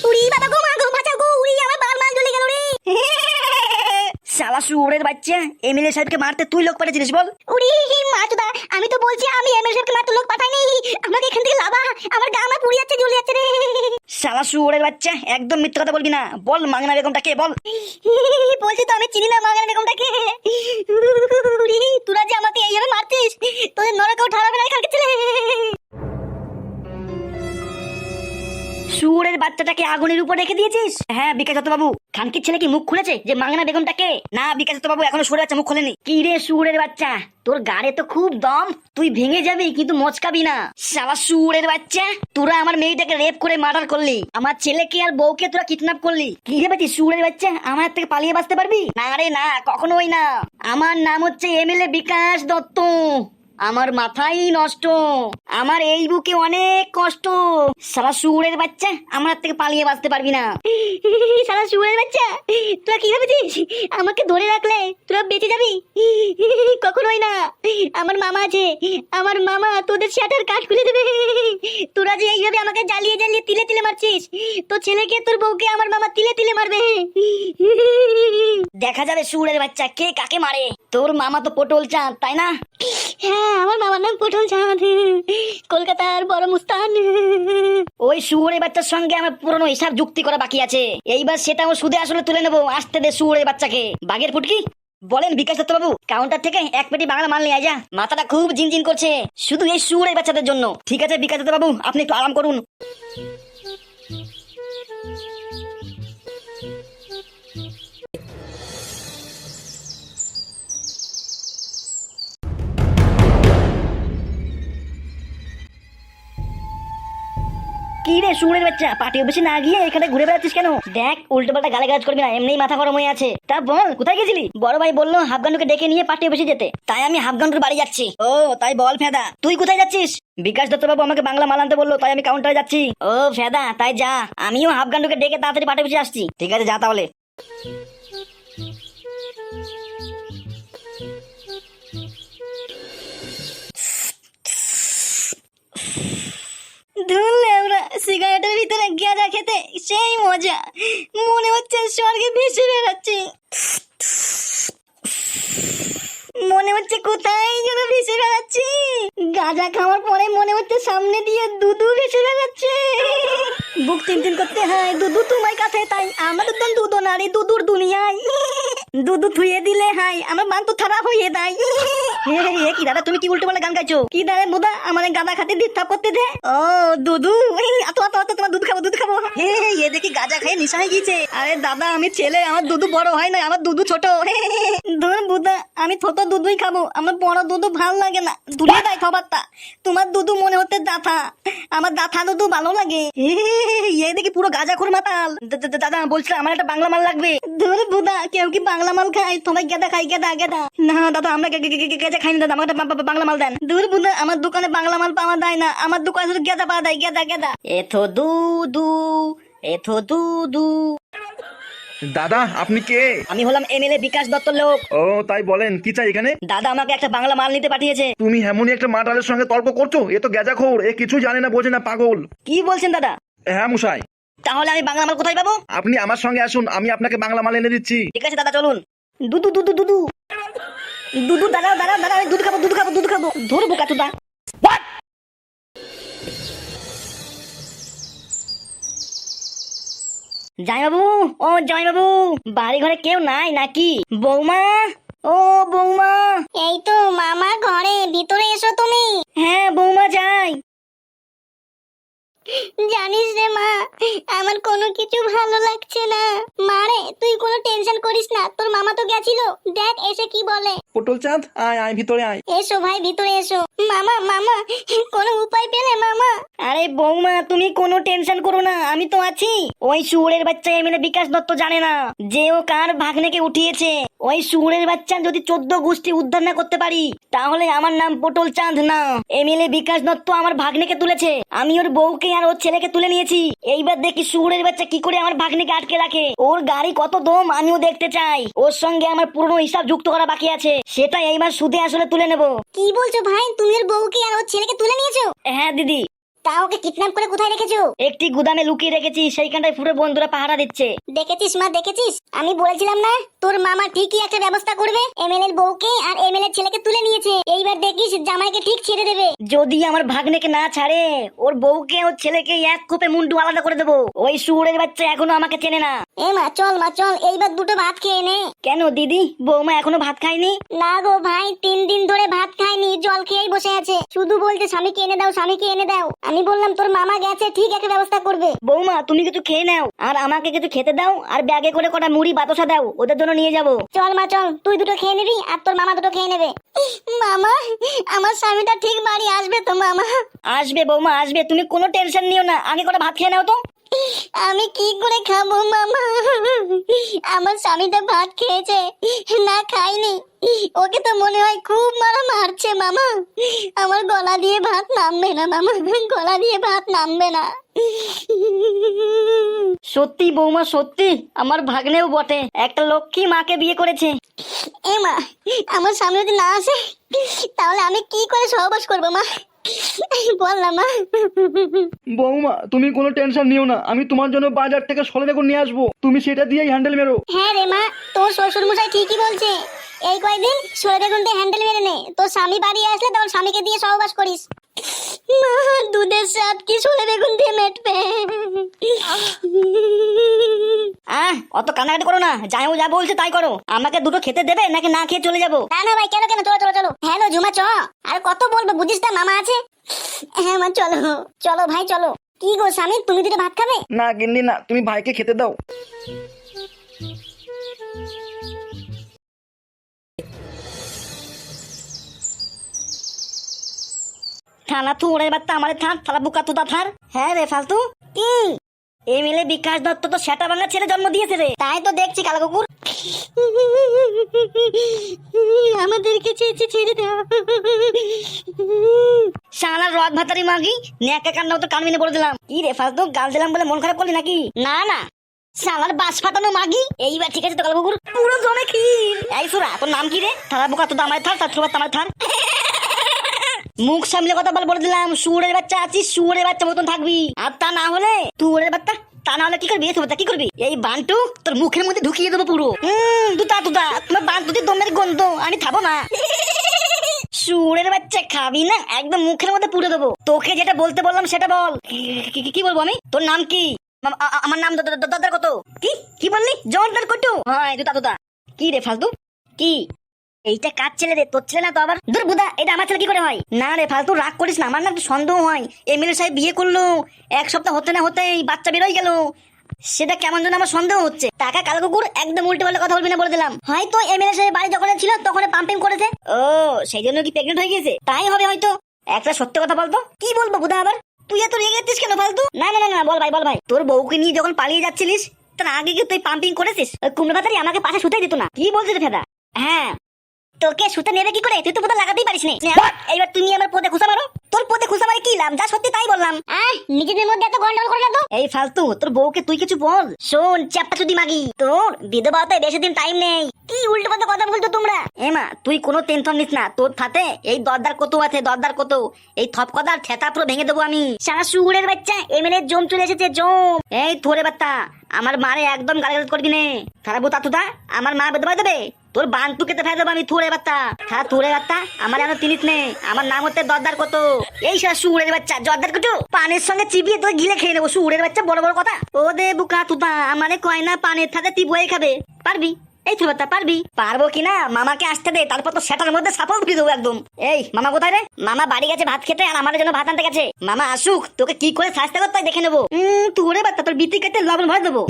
উড়ি বাবা গো, মা গো, বাঁচাও গো, উড়ি আমার বাল মাল জ্বলে গেল রে। শালা শুয়োরের বাচ্চা, এমএলএ সাহেবকে মারতে তুই লোক পাঠিয়েছিস বল? উড়ি মাতুদা, আমি তো বলছি আমি এমএলএ সাহেবকে মারতে লোক পাঠাইনি, আমাকে এখান থেকে লাভা, আমার গা আমার পুড়ে যাচ্ছে, জ্বলে যাচ্ছে রে। শালা শুয়োরের বাচ্চা, একদম মিথ্যা কথা বলবি না, বল মাংনা বেগমটা কে বল? বলছি তো আমি চিনি না মাগার বেগমটাকে। উড়ি তোরা যে আমাকে এইভাবে মারতিস, তোদের নরকেও ঠাড়াবে না কালকে ছেলে। শুয়োরের বাচ্চাটাকে আগুনের উপর রেখে দিয়েছিস? হ্যাঁ বিকাশ দত্ত বাবু। খানকির ছেলে কি মুখ খুলেছে যে মাংনা বেগমটা কে? না বিকাশ দত্ত বাবু, এখনো সরে আছে, মুখ খোলেনি। কি রে শুয়োরের বাচ্চা, তোর গাড়ে তো খুব দম, তুই ভেঙে যাবি কিন্তু মচকাবি না। শালা শুয়োরের বাচ্চা, তোরা আমার মেয়েটাকে রেপ করে মার্ডার করলি, আমার ছেলেকে আর বউকে তোরা কিডন্যাপ করলি। কি ভেবেছিস শুয়োরের বাচ্চা আমার থেকে পালিয়ে বাঁচতে পারবি? না রে না, কখনোই না। আমার নাম হচ্ছে এমএলএ বিকাশ দত্ত, আমার মাথাই নষ্ট, আমার এই বুকে অনেক কষ্ট। সারা শুয়োরের বাচ্চা আমার থেকে পালিয়ে বাঁচতে পারবি না। শালা শুয়োরের বাচ্চা, তোরা কি ভেবেছিস আমাকে ধরে রাখলে তোরা বেঁচে যাবি? কখনোই না। আমার মামা আছে, আমার মামা তোদের শাটার কাট খুলে দেবে। তোরা যে এইভাবে আমাকে জ্বালিয়ে জ্বালিয়ে তিলে তিলে মারছিস, তোর ছেলেকে তোর বউকে আমার মামা তিলে তিলে মারবে। দেখা যাবে শুয়োরের বাচ্চা কে কাকে মারে। তোর মামা তো পটল চাঁদ, তাই না? হ্যাঁ, আমার মামার নাম পটল চাঁদ, কলকাতার বড় মুস্তান। ওই শুয়োরের বাচ্চার সঙ্গে আমার পুরনো হিসাব যুক্তি করা বাকি আছে, এইবার সেটাও সুদে আসলে তুলে নেবো। আসতে দে শুয়োরের বাচ্চাকে। বাঘের ফুটকি বলেন বিকাশ দত্ত বাবু, কাউন্টার থেকে এক পেটি বাংলা মাল নিয়ে আয় যা, মাথাটা খুব জিনজিন করছে শুধু এই শুয়োরের বাচ্চাদের জন্য। ঠিক আছে বিকাশ দত্ত বাবু, আপনি একটু আরাম করুন। কি রে শুয়োরের বাচ্চা, পার্টি অফিসে না গিয়ে এখানে ঘুরে বেড়াচ্ছিস কেন? দেখ উল্টো পাল্টা গালাগালাজ করবি না, এমনিই মাথা গরম হয়ে আছে। তা বল কোথায় গেছিলি? বড় ভাই বললো হাফগান্ডুকে ডেকে নিয়ে পার্টি অফিসে যেতে, তাই আমি হাফগান্ডুর বাড়ি যাচ্ছি। ও তাই বল ফেদা, তুই কোথায় যাচ্ছিস? বিকাশ দত্ত বাবু আমাকে বাংলা মাল আনতে বললো, তাই আমি কাউন্টারে যাচ্ছি। ও ফেদা, তাই যা, আমিও হাফগান্ডুকে ডেকে তাড়াতাড়ি পার্টি অফিসে আসছি। ঠিক আছে যা তাহলে। ধুলে ওরা সিগারেটের ভিতরে গেঁজা খেতে সেই মজা, মনে হচ্ছে স্বর্গে ভেসে বেড়াচ্ছি। মনে হচ্ছে কোথায় যেন ভেসে বেড়াচ্ছি। গাঁজা খাওয়ার পরে মনে হচ্ছে সামনে দিয়ে দুধু ভেসে বেড়াচ্ছে। বুক টিনটিন করতে হয়, দুধু তোমার কাছে, তাই আমাদের তো দুধু নারী দুধুর দুনিয়ায়। দুধু থুয়ে দিলে হাই আমার মান তো খারাপ হয়ে দেয়। কি দাদা তুমি কি উল্টো পাল্টা গান গাইছো? কি দাঁড়ে বুদা আমার গাঁদা খাতে ডিস্টার্ব করতে দে। ও দুধু, এত এত এত তোমার দুধ খাবো দুধ খাবো। এ দেখি গাঁজা খেয়ে নিশা হয়ে গিয়েছে। আরে দাদা আমি ছেলে, আমার দুধু বড় হয় না, আমার দুধু ছোট। ধর বুদা আমি ছোট দুধই খাবো, আমার বড় দুধু ভাল লাগে না, ধুলে দেয় খাবারটা। তোমার দুধু মনে হচ্ছে দাথা, আমার দাথা দুধু ভালো লাগে। এ দেখি পুরো গাঁজা খুর মাতাল। দাদা বলছিলাম আমার একটা বাংলা মাল লাগবে। ধর বুদা কেউ কি বাংলা মাল খায়? সবাই গেদা খাই, গেদা গেদা। না দাদা আমরা গেঁজা খাইনি দাদা, আমার একটা বাংলা মাল দেন। দূর বুদা আমার দোকানে বাংলা মাল পাওয়া যায় না, আমার দোকানে শুধু গেদা পাওয়া যায়, গেদা গেদা। এথো দুদু, এথো দুদু। দাদা আপনি কে? আমি হলাম এমএলএ বিকাশ দত্তর লোক। ও তাই বলেন, কি চাই এখানে? দাদা আমাকে একটা বাংলা মাল নিতে পাঠিয়েছে। তুমি এমনই একটা মাতালের সঙ্গে তর্ক করছো? এ তো গেজাখোর, এ কিছু জানে না বোঝে না, পাগল। কি বলছেন দাদা? হ্যাঁ মশাই। তাহলে আমি বাংলা মাল কোথায় পাবো? আপনি আমার সঙ্গে আসুন, আমি আপনাকে বাংলা মাল এনে দিচ্ছি। ঠিক আছে দাদা চলুন। দুদু দুদু দুদু দুদু, দাঁড়াও দাঁড়াও দাঁড়াও, আমি দুধ খাবো দুধ খাবো দুধ খাবো। ধরবো কাতুদা। জামাইবাবু, ও জামাইবাবু, বাড়ি ঘরে কেউ নাই নাকি? বৌমা, ও বৌমা। এই তো মামা ঘরে, ভিতরে এসো তুমি। হ্যাঁ বৌমা যাই। জানিস রে মা, আমার কোনো কিছু ভালো লাগছে না। মারে তুই কোনো টেনশন করিস না, তোর মামা তো গেছিল, দেখ এসে কি বলে। পটল চাঁদ আয় আয় ভিতরে আয়। এসো ভাই ভিতরে এসো। মামা মামা কোনো উপায় পেলে মামা? আরে বৌমা তুমি কোনো টেনশন করো না, আমি তো আছি। ওই শুয়োরের বাচ্চা এমএলএ বিকাশ দত্ত জানে না যে ও কার ভাগ্নেকে উঠিয়েছে। ওই শুয়োরের বাচ্চা যদি 14 গোষ্ঠী উদ্ধার না করতে পারি, তাহলে আমার নাম পটল চাঁদ না। এমএলএ বিকাশ দত্ত আমার ভাগ্নেকে তুলেছে, আমি ওর বউকে আর ওর ছেলেকে তুলে নিয়েছি। এইবার দেখি শুয়োরের বাচ্চা কি করে আমার ভাগ্নেকে আটকে রাখে। ওর গাড়ি কত দম আমিও দেখতে চাই। ওর সঙ্গে আমার পুরনো হিসাব যুক্ত করা বাকি আছে, সেটা এইবার সুদে আসলে তুলে নেব। কি বলছো ভাই, তুমি ওর বউকে আর ওর ছেলেকে তুলে নিয়েছো? হ্যাঁ দিদি। তা ওকে কিডন্যাপ করে কোথায় রেখেছো? একটি গুদামে লুকিয়ে রেখেছি, সেইখানটায় পুরো বন্ধুরা পাহারা দিচ্ছে। দেখেছিস মা, দেখেছিস? আমি বলেছিলাম না তোর মামা ঠিকই একটা ব্যবস্থা করবে। এমএলএর বউকে আর এমএলএর ছেলেকে তুলে নিয়েছে, এইবার দেখিস জামাইকে ঠিক ছেড়ে দেবে। যদি আমার ভাগ্নেকে না ছাড়ে, ওর বউকে ওর ছেলেকে এক কোপে মুন্ডু আলাদা করে দেবো। ওই শুয়োরের বাচ্চা এখনো আমাকে চেনে না। এ মা চল, মা চল, এইবার দুটো ভাত খেয়ে নে। কেন দিদি, বৌমা এখনো ভাত খায়নি? না গো ভাই, 3 দিন ধরে ভাত খায়নি, জল খেয়েই বসে আছে। শুধু বলতে স্বামীকে এনে দাও, স্বামীকে এনে দাও। আমি বললাম তোর মামা গেছে, ঠিক একটা ব্যবস্থা করবে। বৌমা তুমি কিছু খেয়ে নাও, আর আমাকে কিছু খেতে দাও, আর ব্যাগে করে কটা মুড়ি বাতাসা দাও, ওদের জন্য নিয়ে যাবো। চল মা চল, তুই দুটো খেয়ে নিবি আর তোর মামা দুটো খেয়ে নেবে। মামা, আমার স্বামীটা ঠিক বাড়ি আসবে তো মামা? আসবে বৌমা আসবে, তুমি কোনো টেনশন নিও না, আগে করে ভাত খেয়ে নাও তো। আমি কি করে খাবো মামা? আমার স্বামীটা ভাত খেয়েছে না খাইনি, ওকে তো মনে হয় খুব মারা মারছে মামা। আমার গলা দিয়ে ভাত নামবে না মামা, গলা দিয়ে ভাত নামবে না। সত্যি বৌমা সত্যি, আমার ভাগ্নেও বটে, একটা লক্ষ্মী মাকে বিয়ে করেছে। এ মা, আমার স্বামী যদি না আসে তাহলে আমি কি করে সহবাস করবো মা? বললাম মা। বৌমা তুমি কোনো টেনশন নিও না, আমি তোমার জন্য বাজার থেকে সলে বেগুন নিয়ে আসবো, তুমি সেটা দিয়েই হ্যান্ডেল মেরো। হ্যাঁ রে মা, তোর শ্বশুর মশাই ঠিকই বলছে, এই কয়দিন সরে বেগুন দিয়ে হ্যান্ডেল মেরে নে। তোর স্বামী বাড়ি আসলে তোর স্বামীকে দিয়ে সহবাস করিস। মা, দুধের স্বাদ কি সরে বেগুন দিয়ে মেটবে? অত কান্নাকাটি করো না, যাই যা বলছে তাই করো। আমাকে দুটো খেতে দেবে নাকি না খেয়ে চলে যাবো? না না ভাই, কেন কেন, চলো চলো চলো। হ্যালো ঝুমা, চ। আর কত বলবো, বুঝিস না মামা আছে। হ্যাঁ মা চলো চলো ভাই চলো। কি গো স্বামী, তুমি দুটো ভাত খাবে? না গিন্নি না, তুমি ভাইকে খেতে দাও। থানা তু ওরে বাত্তা আমারে থার, থালা বুকা তুতা থার। হ্যাঁ রে ফালতু, কি এমএলএ বিকাশ দত্ত তো সেটা ভাঙা ছেলে জন্ম দিয়েছে রে। তাই তো দেখছি কালা কুকুর। আমাদেরকে ছেড়ে দাও। শালার রদ ভাতারি মাগি, ন্যাকা কান্নাও তো কানমিনে পড়ে দিলাম। কি রে ফালতু, গাল দিলাম বলে মন খারাপ করলি নাকি? না না, শালার বাস ফাটানো মাগি। এইবার ঠিক আছে তো কালা কুকুর, পুরো জমে ক্ষীর। এই সুরা, তোর নাম কি রে? থালা বুকা তুতা আমারে থার, থার আমার থার। মুখ সামলে কথা বলে দিলাম, শুয়োরের বাচ্চা আছিস, শুয়োরের বাচ্চা মতন থাকবি। আর তা না হলে তুই বাচ্চা, তা না হলে কি করবি? কি করবি? এই বান্টু তোর মুখের মধ্যে ঢুকিয়ে দেবো পুরো। দুটা দুটা তোমার বান্টুতে দমের গন্ধ, আমি খাবো না। শুয়োরের বাচ্চা খাবি না, একদম মুখের মধ্যে পুড়ে দেবো। তোকে যেটা বলতে বললাম সেটা বল। কি বলবো আমি? তোর নাম কি? আমার নাম দরদার কত। কি কি বললি? জোরদার কত? হ্যাঁ দুটা দুটা। কি রে ফালতু, কি এইটা কার ছেলে রে? তোর ছেলে না তো আবার? দূর বুদা, এটা আমার ছেলে কি করে হয়? না রে ফালতু রাগ করিস না, আমার না একটু সন্দেহ হয়। এমএলএ সাহেব বিয়ে করলো, 1 সপ্তাহ হতে না হতেই বাচ্চা বেরোয় গেল, সেটা কেমন যেন আমার সন্দেহ হচ্ছে। টাকা কালো কুকুর, একদম উল্টে পাল্টে কথা বলবি না বলে দিলাম। হয়তো এমএলএ সাহেব বাড়ি যখন ছিল তখন পাম্পিং করেছে। ও সেই জন্য কি প্রেগনেন্ট হয়ে গেছে? তাই হবে হয়তো। একটা সত্যি কথা বলতো। কি বলবো বুদা আবার? তুই এত রেগে যাচ্ছিস কেন ফালতু? না না না, বল ভাই বল ভাই। তোর বউকে নিয়ে যখন পালিয়ে যাচ্ছিলিস তার আগে কি তুই পাম্পিং করেছিস? কুমড়ো পাতারি আমাকে পাশে শুতেই দিত না। কি বলছিস ফেদা? হ্যাঁ, তোকে সুতা নেবে কি করে? তুই তো পোতা লাগাতেই পারিস না। এইবার তুমি আমার পদে খুশা মারো। তোর পদে খুশা মারে কি লাভ? যা সত্যি তাই বললাম। নিজেদের মধ্যে এত গন্ডগোল করে না তো। এই ফালতু, তোর বউকে তুই কিছু বল। শোন চ্যাপটা চুদি মাগি, তোর বিধবা হতে বেশি দিন টাইম নেই। কি উল্টো পাল্টা কথা বলতো তোমরা? এমা তুই কোনো টেনশন নিস না, তোর সাথে এই দরদার কত আছে, দরদার কত। এই থপ কথার ঠেতা পুরো ভেঙে দেবো আমি। সারা শুয়োরের বাচ্চা, এমএলএ জম চলে এসেছে জম। এই তোরে বাচ্চা, আমার মারে একদম গালাগাল করবি নে। খারাপ তাতুদা, আমার মা বেদবা দেবে। তোর বান্টু কেটে ফেলে দেবো আমি। থুরে বাচ্চা, হ্যাঁ থুরে বাচ্চা, আমার এমন তিনিস নে। আমার নাম হচ্ছে দরদার কত। এই সারা শুয়োরের বাচ্চা জর্দার কত, পানের সঙ্গে চিবিয়ে তোর গিলে খেয়ে নেবো। শুয়োরের বাচ্চা বড় বড় কথা। ও দে বুকা তুতা, আমারে কয় না পানের সাথে টিপুয়াই খাবে। পারবি? এই থুরে বাচ্চা পারবি? পারবো কিনা মামাকে আসতে দে, তারপর তো সেটার মধ্যে সাপোর্ট দিয়ে দেবো একদম। এই মামা কোথায় রে? মামা বাড়ি গেছে ভাত খেতে, আর আমার জন্য ভাত আনতে গেছে। মামা আসুক, তোকে কি করে শাস্তি করতে হয় দেখে নেবো। থুরে বাচ্চা, তোর বিতি কেটে লবণ ভরে দেবো।